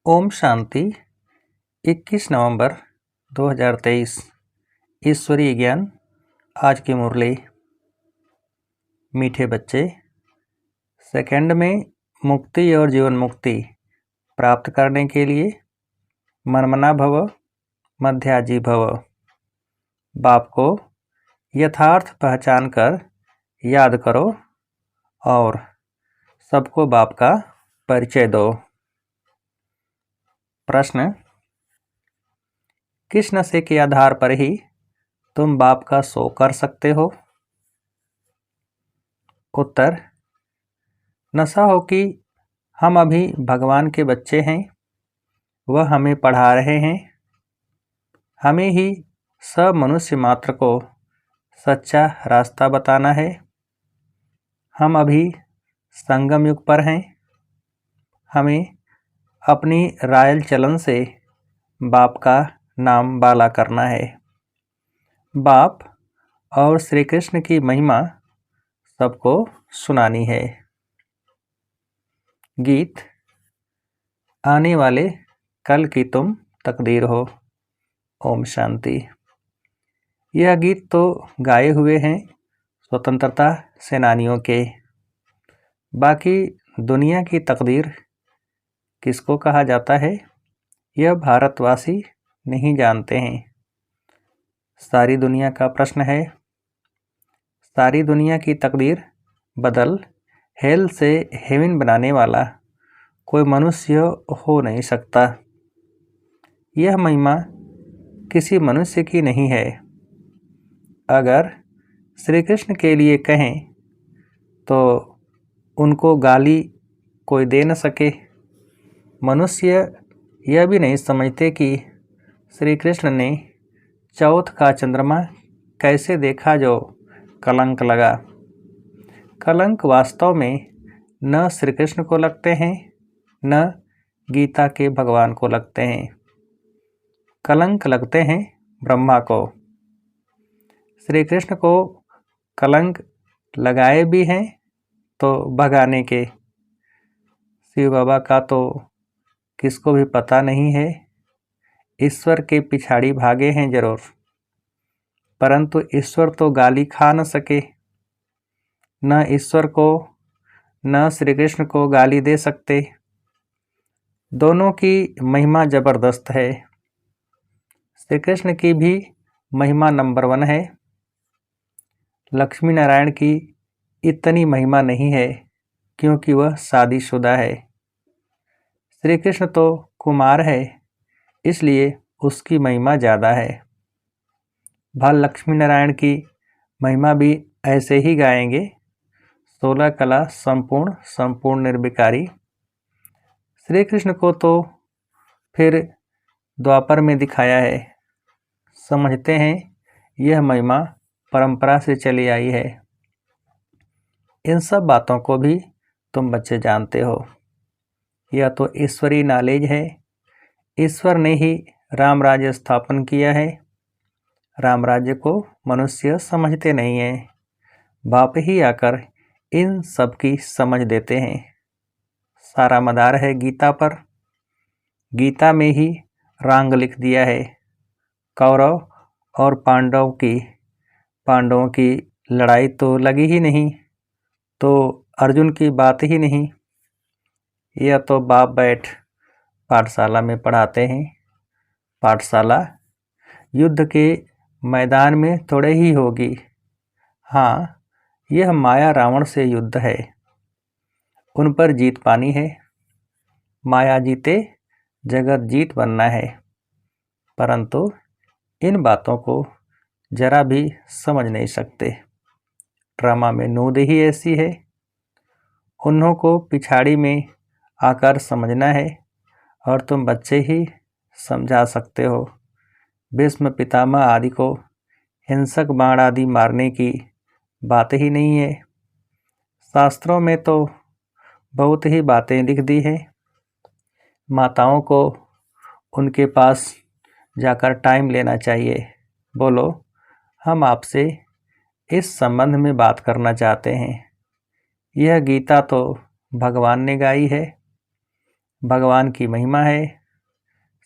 ओम शांति। 21 नवंबर 2023 ईश्वरीय ज्ञान। आज की मुरली। मीठे बच्चे, सेकंड में मुक्ति और जीवन मुक्ति प्राप्त करने के लिए मनमना भव, मध्याजी भव। बाप को यथार्थ पहचान कर याद करो और सबको बाप का परिचय दो। प्रश्न: किस नशे के आधार पर ही तुम बाप का शो कर सकते हो? उत्तर: नशा हो कि हम अभी भगवान के बच्चे हैं, वह हमें पढ़ा रहे हैं, हमें ही सब मनुष्य मात्र को सच्चा रास्ता बताना है। हम अभी संगम युग पर हैं, हमें अपनी रायल चलन से बाप का नाम बाला करना है। बाप और श्री कृष्ण की महिमा सबको सुनानी है। गीत: आने वाले कल की तुम तकदीर हो। ओम शांति। यह गीत तो गाए हुए हैं स्वतंत्रता सेनानियों के। बाकी दुनिया की तकदीर किसको कहा जाता है, यह भारतवासी नहीं जानते हैं। सारी दुनिया का प्रश्न है। सारी दुनिया की तकदीर बदल हेल से हेवन बनाने वाला कोई मनुष्य हो नहीं सकता। यह महिमा किसी मनुष्य की नहीं है। अगर श्री कृष्ण के लिए कहें तो उनको गाली कोई दे न सके। मनुष्य यह भी नहीं समझते कि श्री कृष्ण ने चौथ का चंद्रमा कैसे देखा जो कलंक लगा। कलंक वास्तव में न श्री कृष्ण को लगते हैं, न गीता के भगवान को लगते हैं। कलंक लगते हैं ब्रह्मा को। श्री कृष्ण को कलंक लगाए भी हैं तो भगाने के। शिव बाबा का तो किसको भी पता नहीं है। ईश्वर के पिछाड़ी भागे हैं जरूर, परंतु ईश्वर तो गाली खा न सके। न ईश्वर को न श्री कृष्ण को गाली दे सकते। दोनों की महिमा जबरदस्त है। श्री कृष्ण की भी महिमा नंबर 1 है। लक्ष्मी नारायण की इतनी महिमा नहीं है क्योंकि वह शादीशुदा है। श्री कृष्ण तो कुमार है, इसलिए उसकी महिमा ज़्यादा है। भल लक्ष्मी नारायण की महिमा भी ऐसे ही गाएंगे। 16 कला संपूर्ण निर्विकारी। श्री कृष्ण को तो फिर द्वापर में दिखाया है। समझते हैं यह महिमा परंपरा से चली आई है। इन सब बातों को भी तुम बच्चे जानते हो। यह तो ईश्वरीय नॉलेज है। ईश्वर ने ही राम राज्य स्थापन किया है। राम राज्य को मनुष्य समझते नहीं हैं। बाप ही आकर इन सब की समझ देते हैं। सारा मदार है गीता पर। गीता में ही रंग लिख दिया है। कौरव और पांडवों की लड़ाई तो लगी ही नहीं, तो अर्जुन की बात ही नहीं। यह तो बाप बैठ पाठशाला में पढ़ाते हैं। पाठशाला युद्ध के मैदान में थोड़े ही होगी। हाँ, यह माया रावण से युद्ध है। उन पर जीत पानी है। माया जीते जगत जीत बनना है। परंतु इन बातों को जरा भी समझ नहीं सकते। ड्रामा में नूद ही ऐसी है। उन्हों को पिछाड़ी में आकर समझना है और तुम बच्चे ही समझा सकते हो। भीष्म पितामह आदि को हिंसक बाण आदि मारने की बात ही नहीं है। शास्त्रों में तो बहुत ही बातें लिख दी है। माताओं को उनके पास जाकर टाइम लेना चाहिए। बोलो, हम आपसे इस संबंध में बात करना चाहते हैं। यह गीता तो भगवान ने गाई है। भगवान की महिमा है।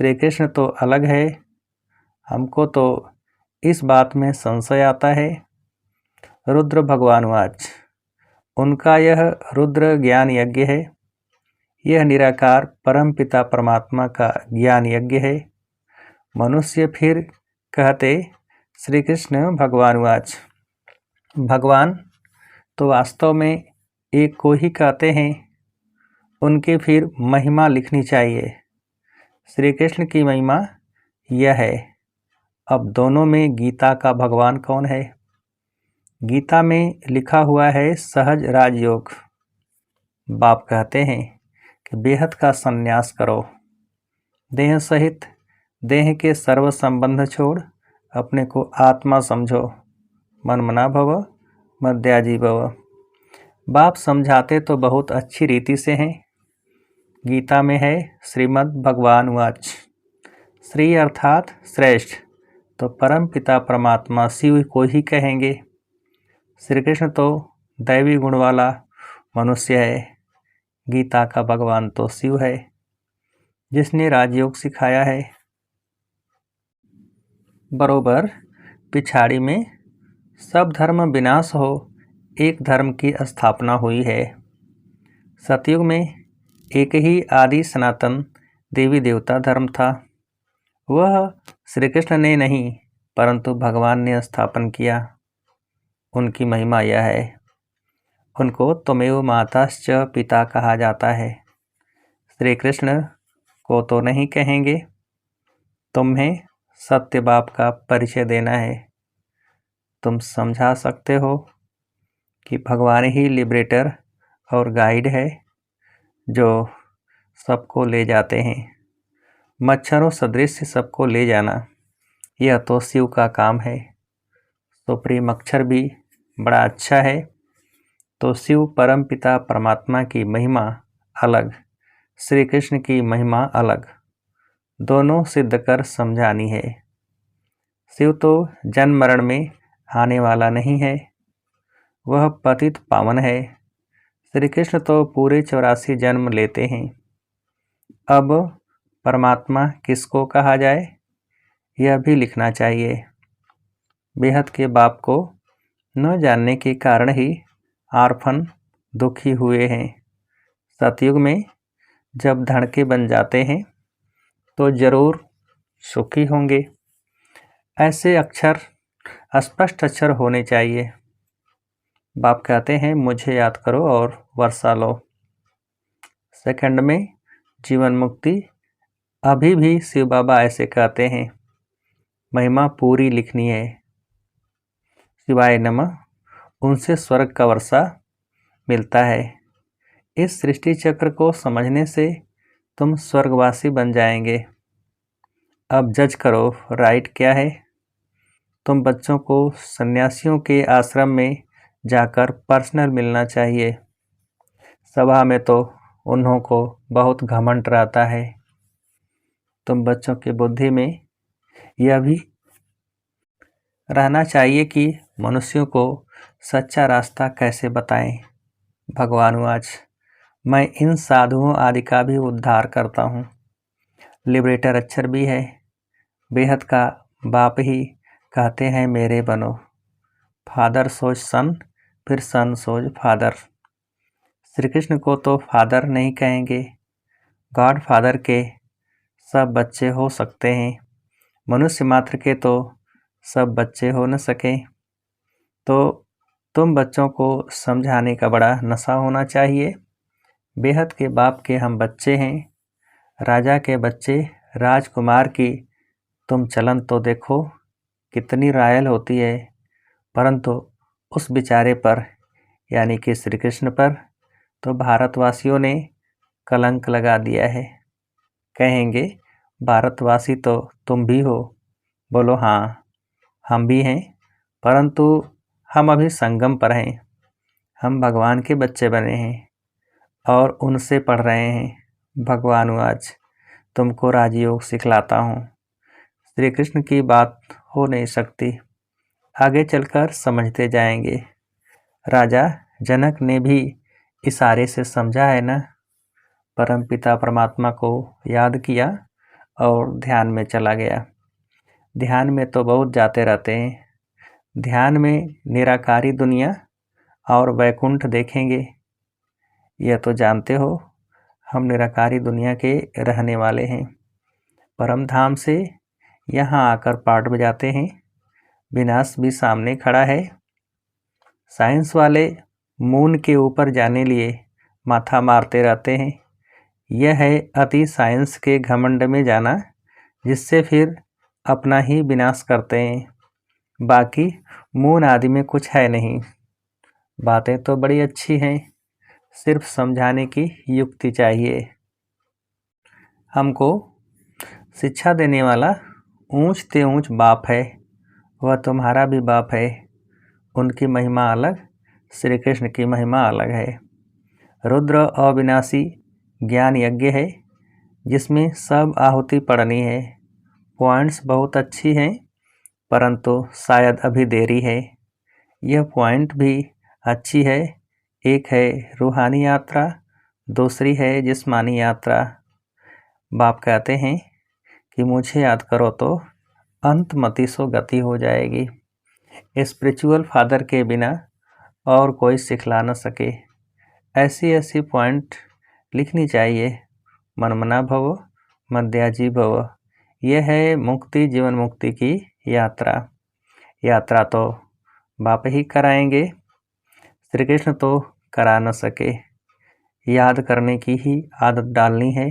श्री कृष्ण तो अलग है। हमको तो इस बात में संशय आता है। रुद्र भगवानुवाच। उनका यह रुद्र ज्ञान यज्ञ है। यह निराकार परमपिता परमात्मा का ज्ञान यज्ञ है। मनुष्य फिर कहते श्री कृष्ण भगवानुवाच। भगवान तो वास्तव में एक को ही कहते हैं। उनकी फिर महिमा लिखनी चाहिए। श्री कृष्ण की महिमा यह है। अब दोनों में गीता का भगवान कौन है? गीता में लिखा हुआ है सहज राजयोग। बाप कहते हैं कि बेहद का संन्यास करो। देह सहित देह के सर्व संबंध छोड़ अपने को आत्मा समझो। मनमना भव मध्याजी भव। बाप समझाते तो बहुत अच्छी रीति से हैं। गीता में है श्रीमद् भगवान वाच। श्री अर्थात श्रेष्ठ तो परम पिता परमात्मा शिव को ही कहेंगे। श्री कृष्ण तो दैवी गुण वाला मनुष्य है। गीता का भगवान तो शिव है जिसने राजयोग सिखाया है। बरोबर पिछाड़ी में सब धर्म विनाश हो एक धर्म की स्थापना हुई है। सतयुग में एक ही आदि सनातन देवी देवता धर्म था। वह श्री कृष्ण ने नहीं परंतु भगवान ने स्थापन किया। उनकी महिमा यह है। उनको त्वमेव माताश्च पिता कहा जाता है। श्री कृष्ण को तो नहीं कहेंगे। तुम्हें सत्य बाप का परिचय देना है। तुम समझा सकते हो कि भगवान ही लिबरेटर और गाइड है जो सबको ले जाते हैं। मच्छरों सदृश सबको ले जाना यह तो शिव का काम है। सुप्रीम अक्षर भी बड़ा अच्छा है। तो शिव परम पिता परमात्मा की महिमा अलग, श्री कृष्ण की महिमा अलग, दोनों सिद्ध कर समझानी है। शिव तो जन्म मरण में आने वाला नहीं है। वह पतित पावन है। श्री कृष्ण तो पूरे 84 जन्म लेते हैं। अब परमात्मा किसको कहा जाए यह भी लिखना चाहिए। बेहद के बाप को न जानने के कारण ही आर्फन दुखी हुए हैं। सतयुग में जब धड़के बन जाते हैं तो जरूर सुखी होंगे। ऐसे अक्षर स्पष्ट अक्षर होने चाहिए। बाप कहते हैं मुझे याद करो और वर्षा लो। सेकंड में जीवन मुक्ति। अभी भी शिव बाबा ऐसे कहते हैं। महिमा पूरी लिखनी है। शिवाय नमः। उनसे स्वर्ग का वर्षा मिलता है। इस सृष्टि चक्र को समझने से तुम स्वर्गवासी बन जाएंगे। अब जज करो राइट क्या है। तुम बच्चों को सन्यासियों के आश्रम में जाकर पर्सनल मिलना चाहिए। सभा में तो उन्हों को बहुत घमंड रहता है। तुम बच्चों की बुद्धि में यह भी रहना चाहिए कि मनुष्यों को सच्चा रास्ता कैसे बताएं। भगवान आज मैं इन साधुओं आदि का भी उद्धार करता हूँ। लिबरेटर अक्षर भी है। बेहद का बाप ही कहते हैं मेरे बनो। फादर सोच सन फिर सन सोच फादर। श्री कृष्ण को तो फादर नहीं कहेंगे। गॉड फादर के सब बच्चे हो सकते हैं। मनुष्य मात्र के तो सब बच्चे हो न सके। तो तुम बच्चों को समझाने का बड़ा नशा होना चाहिए। बेहद के बाप के हम बच्चे हैं। राजा के बच्चे राजकुमार की तुम चलन तो देखो कितनी रायल होती है। परंतु उस बेचारे पर यानी कि श्री कृष्ण पर तो भारतवासियों ने कलंक लगा दिया है। कहेंगे भारतवासी तो तुम भी हो। बोलो हाँ हम भी हैं परंतु हम अभी संगम पर हैं। हम भगवान के बच्चे बने हैं और उनसे पढ़ रहे हैं। भगवान आज तुमको राजयोग सिखलाता हूँ। श्री कृष्ण की बात हो नहीं सकती। आगे चलकर समझते जाएंगे। राजा जनक ने भी इशारे से समझा है ना। परमपिता परमात्मा को याद किया और ध्यान में चला गया। ध्यान में तो बहुत जाते रहते हैं। ध्यान में निराकारी दुनिया और वैकुंठ देखेंगे। यह तो जानते हो, हम निराकारी दुनिया के रहने वाले हैं। परम धाम से यहाँ आकर पाठ बजाते हैं। विनाश भी सामने खड़ा है। साइंस वाले मून के ऊपर जाने लिए माथा मारते रहते हैं। यह है अति साइंस के घमंड में जाना, जिससे फिर अपना ही विनाश करते हैं। बाकी मून आदि में कुछ है नहीं। बातें तो बड़ी अच्छी हैं, सिर्फ समझाने की युक्ति चाहिए। हमको शिक्षा देने वाला ऊंच ते ऊंच बाप है, वह तुम्हारा भी बाप है। उनकी महिमा अलग, श्री कृष्ण की महिमा अलग है। रुद्र अविनाशी ज्ञान यज्ञ है, जिसमें सब आहुति पड़नी है। पॉइंट्स बहुत अच्छी हैं, परंतु शायद अभी देरी है। यह पॉइंट भी अच्छी है। एक है रूहानी यात्रा, दूसरी है जिस्मानी यात्रा। बाप कहते हैं कि मुझे याद करो तो अंतमति सो गति हो जाएगी। स्पिरिचुअल फादर के बिना और कोई सिखला न सके। ऐसी ऐसी पॉइंट लिखनी चाहिए। मनमना भव, मध्याजी भव। यह है मुक्ति, जीवन मुक्ति की यात्रा। यात्रा तो बाप ही कराएंगे, श्री कृष्ण तो करा न सके। याद करने की ही आदत डालनी है।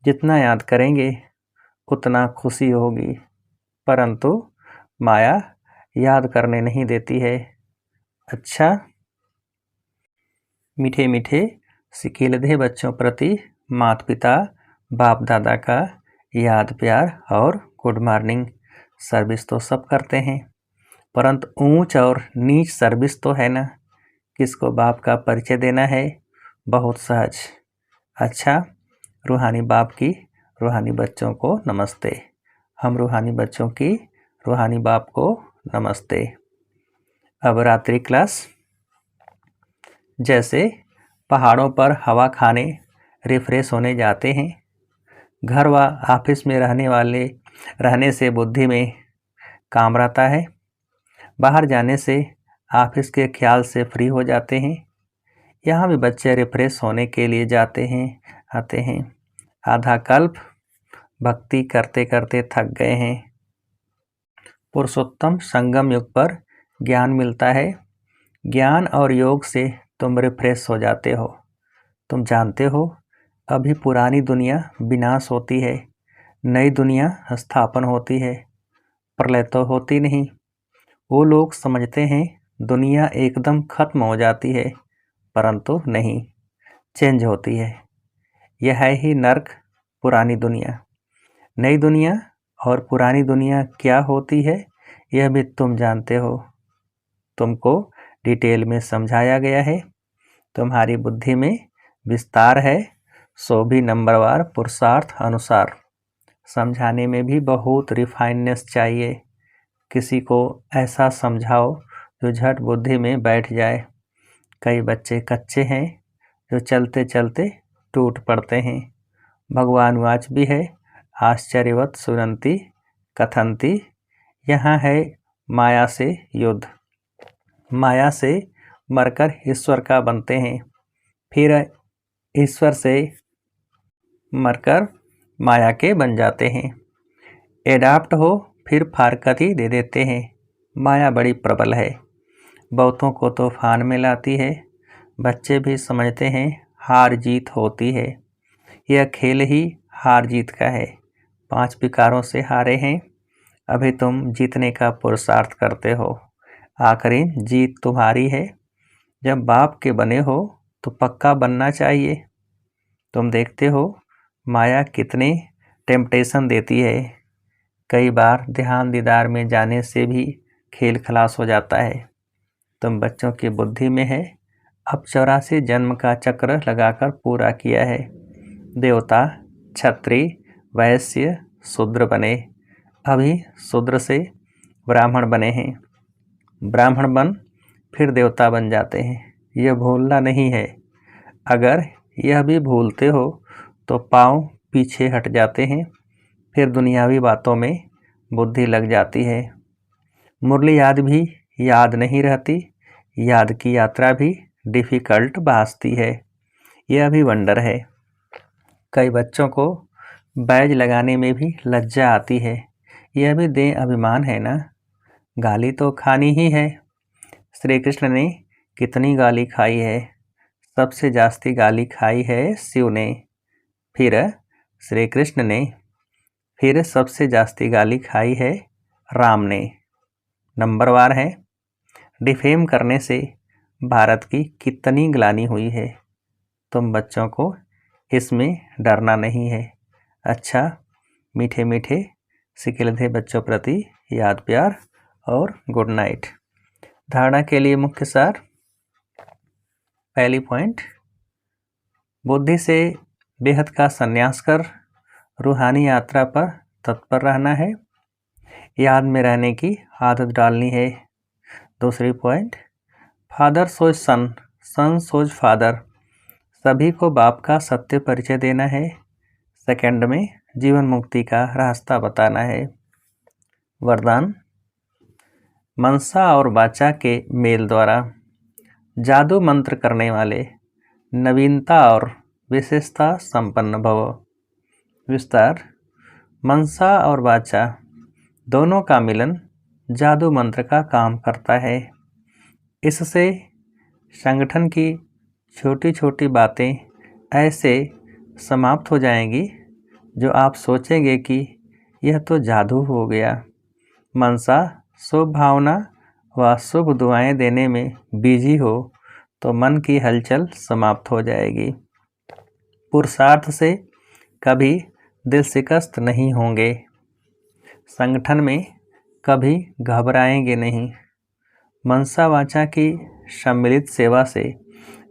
जितना याद करेंगे उतना खुशी होगी, परंतु माया याद करने नहीं देती है। अच्छा, मीठे मीठे सिकीलधे बच्चों प्रति माता पिता बाप दादा का याद प्यार और गुड मॉर्निंग सर्विस तो सब करते हैं, परंतु ऊंच और नीच सर्विस तो है ना। किसको बाप का परिचय देना है, बहुत सहज। अच्छा, रूहानी बाप की रूहानी बच्चों को नमस्ते। हम रूहानी बच्चों की रूहानी बाप को नमस्ते। अब रात्रि क्लास। जैसे पहाड़ों पर हवा खाने रिफ्रेश होने जाते हैं, घर व ऑफिस में रहने से बुद्धि में काम रहता है। बाहर जाने से ऑफिस के ख्याल से फ्री हो जाते हैं। यहाँ भी बच्चे रिफ्रेश होने के लिए जाते हैं, आते हैं। आधा कल्प भक्ति करते करते थक गए हैं। पुरुषोत्तम संगम युग पर ज्ञान मिलता है। ज्ञान और योग से तुम रिफ्रेश हो जाते हो। तुम जानते हो, अभी पुरानी दुनिया विनाश होती है, नई दुनिया स्थापन होती है। प्रलय तो होती नहीं। वो लोग समझते हैं दुनिया एकदम खत्म हो जाती है, परंतु नहीं, चेंज होती है। यह है ही नर्क, पुरानी दुनिया। नई दुनिया और पुरानी दुनिया क्या होती है, यह भी तुम जानते हो। तुमको डिटेल में समझाया गया है। तुम्हारी बुद्धि में विस्तार है, सो भी नंबरवार पुरुषार्थ अनुसार। समझाने में भी बहुत रिफाइननेस चाहिए। किसी को ऐसा समझाओ जो झट बुद्धि में बैठ जाए। कई बच्चे कच्चे हैं जो चलते चलते टूट पड़ते हैं। भगवान वाच भी है, आश्चर्यवत सुनंती कथंती। यहाँ है माया से युद्ध। माया से मरकर ईश्वर का बनते हैं, फिर ईश्वर से मरकर माया के बन जाते हैं। एडाप्ट हो फिर फारकत ही दे देते हैं। माया बड़ी प्रबल है, बहुतों को तूफान में लाती है। बच्चे भी समझते हैं हार जीत होती है। यह खेल ही हार जीत का है। 5 विकारों से हारे हैं, अभी तुम जीतने का पुरुषार्थ करते हो। आखिरी जीत तुम्हारी है। जब बाप के बने हो तो पक्का बनना चाहिए। तुम देखते हो माया कितने टेम्पटेशन देती है। कई बार ध्यान दीदार में जाने से भी खेल खलास हो जाता है। तुम बच्चों की बुद्धि में है। अब 84 जन्म का चक्र लगाकर पूरा किया है। देवता, क्षत्रिय, वैश्य, शूद्र बने। अभी शूद्र से ब्राह्मण बने हैं। ब्राह्मण बन फिर देवता बन जाते हैं। यह भूलना नहीं है। अगर यह भी भूलते हो तो पाँव पीछे हट जाते हैं, फिर दुनियावी बातों में बुद्धि लग जाती है। मुरली याद भी याद नहीं रहती, याद की यात्रा भी डिफ़िकल्ट भासती है। यह भी वंडर है। कई बच्चों को बैज लगाने में भी लज्जा आती है। यह भी देह अभिमान है ना। गाली तो खानी ही है। श्री कृष्ण ने कितनी गाली खाई है? सबसे जास्ती गाली खाई है शिव ने, फिर श्री कृष्ण ने, फिर सबसे जास्ती गाली खाई है राम ने। नंबरवार है। डिफेम करने से भारत की कितनी ग्लानि हुई है। तुम बच्चों को इसमें डरना नहीं है। अच्छा, मीठे मीठे सिकिलधे बच्चों प्रति याद प्यार और गुड नाइट। धारणा के लिए मुख्य सार। पहली पॉइंट, बुद्धि से बेहद का संन्यास कर रूहानी यात्रा पर तत्पर रहना है। याद में रहने की आदत डालनी है। दूसरी पॉइंट, फादर सोच सन, सन सोच फादर, सभी को बाप का सत्य परिचय देना है। सेकंड में जीवन मुक्ति का रास्ता बताना है। वरदान, मनसा और वाचा के मेल द्वारा जादू मंत्र करने वाले नवीनता और विशेषता संपन्न भव। विस्तार, मनसा और वाचा दोनों का मिलन जादू मंत्र का काम करता है। इससे संगठन की छोटी छोटी बातें ऐसे समाप्त हो जाएंगी जो आप सोचेंगे कि यह तो जादू हो गया। मनसा शुभ भावना व शुभ दुआएं देने में बिजी हो तो मन की हलचल समाप्त हो जाएगी। पुरुषार्थ से कभी दिल शिकस्त नहीं होंगे। संगठन में कभी घबराएंगे नहीं। मनसा वाचा की सम्मिलित सेवा से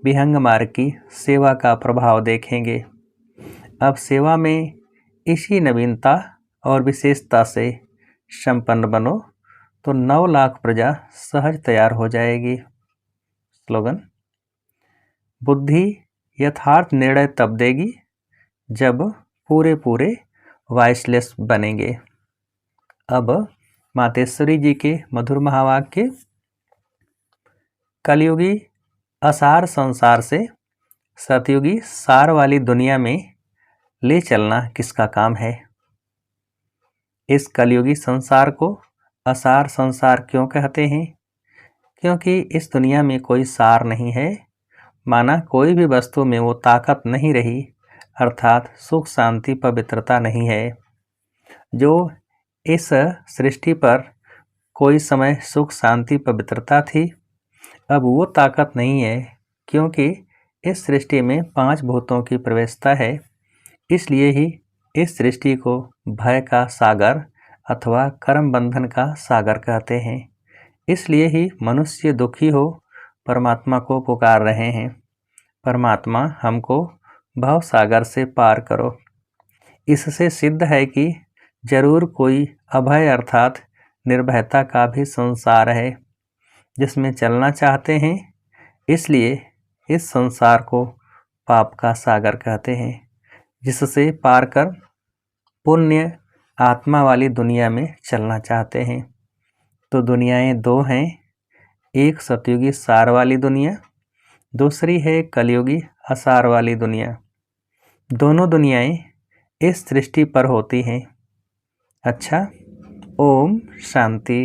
विहंग मार्ग की सेवा का प्रभाव देखेंगे। अब सेवा में इसी नवीनता और विशेषता से संपन्न बनो तो 9 लाख प्रजा सहज तैयार हो जाएगी। स्लोगन, बुद्धि यथार्थ निर्णय तब देगी जब पूरे पूरे वॉइसलेस बनेंगे। अब मातेश्वरी जी के मधुर महावाक्य। कलयुगी असार संसार से सतयुगी सार वाली दुनिया में ले चलना किसका काम है? इस कलयुगी संसार को असार संसार क्यों कहते हैं? क्योंकि इस दुनिया में कोई सार नहीं है। माना कोई भी वस्तु में वो ताकत नहीं रही, अर्थात सुख शांति पवित्रता नहीं है। जो इस सृष्टि पर कोई समय सुख शांति पवित्रता थी, अब वो ताकत नहीं है, क्योंकि इस सृष्टि में 5 भूतों की प्रवेशता है। इसलिए ही इस सृष्टि को भय का सागर अथवा कर्म बंधन का सागर कहते हैं। इसलिए ही मनुष्य दुखी हो परमात्मा को पुकार रहे हैं, परमात्मा हमको भव सागर से पार करो। इससे सिद्ध है कि जरूर कोई अभय अर्थात निर्भयता का भी संसार है जिसमें चलना चाहते हैं। इसलिए इस संसार को पाप का सागर कहते हैं, जिससे पार कर पुण्य आत्मा वाली दुनिया में चलना चाहते हैं। तो दुनियाएं 2 हैं, एक सतयुगी सार वाली दुनिया, दूसरी है कलयुगी असार वाली दुनिया। दोनों दुनियाएं इस सृष्टि पर होती हैं। अच्छा, ओम शांति।